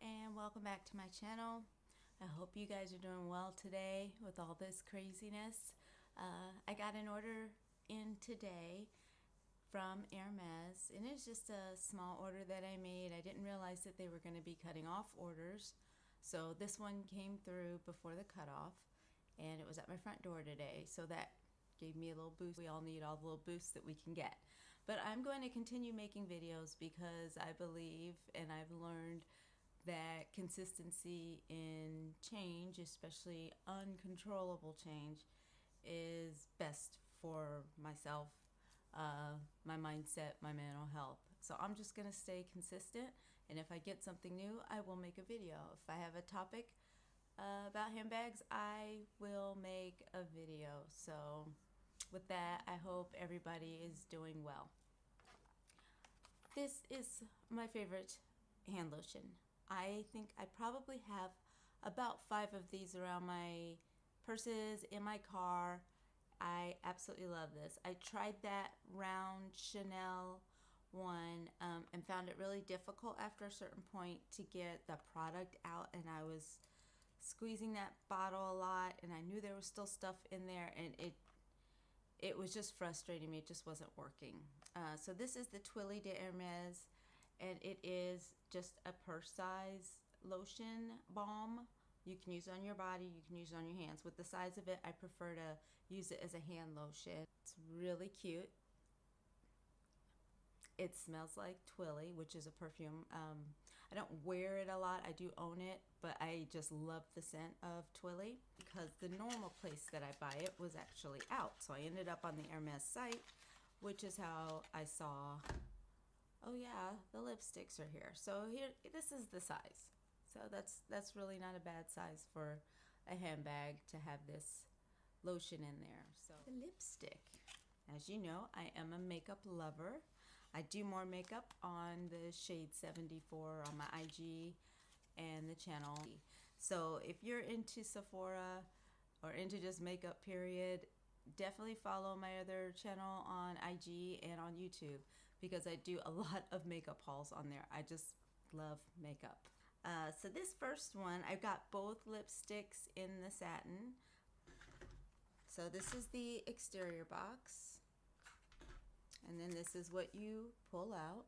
and welcome back to my channel. I hope you guys are doing well today with all this craziness. I got an order in today from Hermes, and it's just a small order that I made. I didn't realize that they were going to be cutting off orders, so this one came through before the cutoff, and it was at my front door today, so that gave me a little boost. We all need all the little boosts that we can get. But I'm going to continue making videos because I believe and I've learned that consistency in change, especially uncontrollable change, is best for myself, my mindset, my mental health. So I'm just going to stay consistent, and if I get something new, I will make a video. If I have a topic about handbags, I will make a video. So with that, I hope everybody is doing well. This is my favorite hand lotion. I think I probably have about 5 of these around my purses, in my car. I absolutely love this. I tried that round Chanel one and found it really difficult after a certain point to get the product out, and I was squeezing that bottle a lot, and I knew there was still stuff in there, and it was just frustrating me. It just wasn't working. So this is the Twilly de Hermes, and it is just a purse size lotion balm. You can use it on your body, you can use it on your hands. With the size of it, I prefer to use it as a hand lotion. It's really cute. It smells like Twilly, which is a perfume. I don't wear it a lot. I do own it, but I just love the scent of Twilly because the normal place that I buy it was actually out. So I ended up on the Hermes site, which is how I saw, oh yeah, the lipsticks are here. So here, this is the size. So that's really not a bad size for a handbag to have this lotion in there. So the lipstick. As you know, I am a makeup lover. I do more makeup on the shade 74 on my IG and the channel. So if you're into Sephora or into just makeup period, definitely follow my other channel on IG and on YouTube because I do a lot of makeup hauls on there. I just love makeup. So this first one, I've got both lipsticks in the satin. So this is the exterior box. And then this is what you pull out.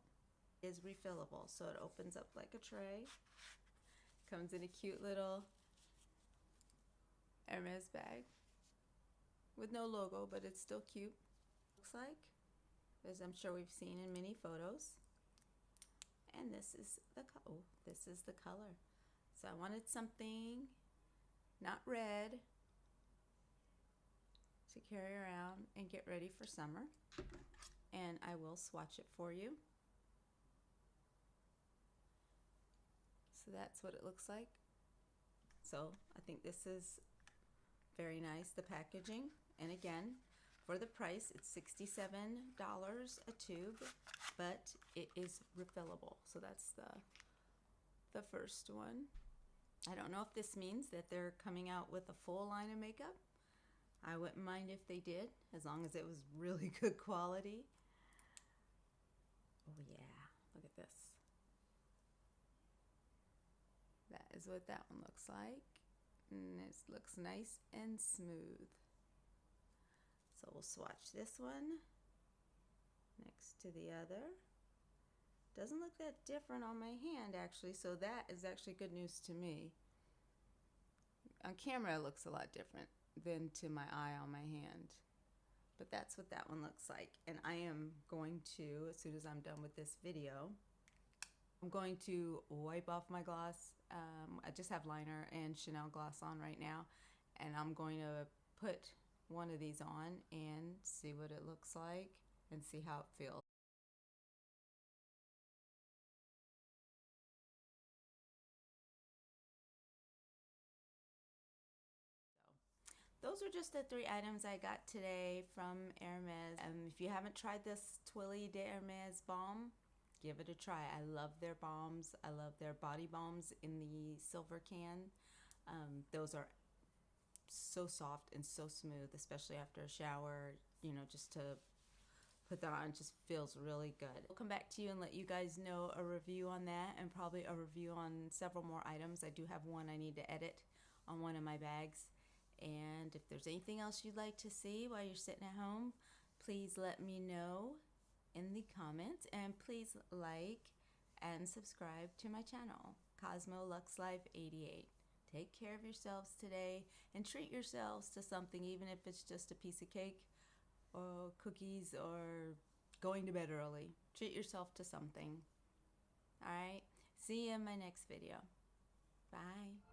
It is refillable, so it opens up like a tray. Comes in a cute little Hermes bag with no logo, but it's still cute. Looks like, as I'm sure we've seen in many photos. And this is the color. So I wanted something not red to carry around and get ready for summer. And I will swatch it for you. So that's what it looks like. So I think this is very nice, the packaging. And again, for the price, it's $67 a tube, but it is refillable. So that's the first one. I don't know if this means that they're coming out with a full line of makeup. I wouldn't mind if they did, as long as it was really good quality. Oh yeah, look at this. That is what that one looks like. And it looks nice and smooth. So we'll swatch this one next to the other. Doesn't look that different on my hand actually, so that is actually good news to me. On camera it looks a lot different than to my eye on my hand. But that's what that one looks like. And I am going to, as soon as I'm done with this video, I'm going to wipe off my gloss. I just have liner and Chanel gloss on right now. And I'm going to put one of these on and see what it looks like and see how it feels. Those are just the 3 items I got today from Hermes. If you haven't tried this Twilly de Hermes balm, give it a try. I love their balms. I love their body balms in the silver can. Those are so soft and so smooth, especially after a shower, you know, just to put that on. It just feels really good. I'll come back to you and let you guys know a review on that, and probably a review on several more items. I do have one I need to edit on one of my bags. And if there's anything else you'd like to see while you're sitting at home, please let me know in the comments, and please like and subscribe to my channel, Cosmo Lux Life 88. Take care of yourselves today and treat yourselves to something, even if it's just a piece of cake or cookies or going to bed early. Treat yourself to something. All right, see you in my next video. Bye.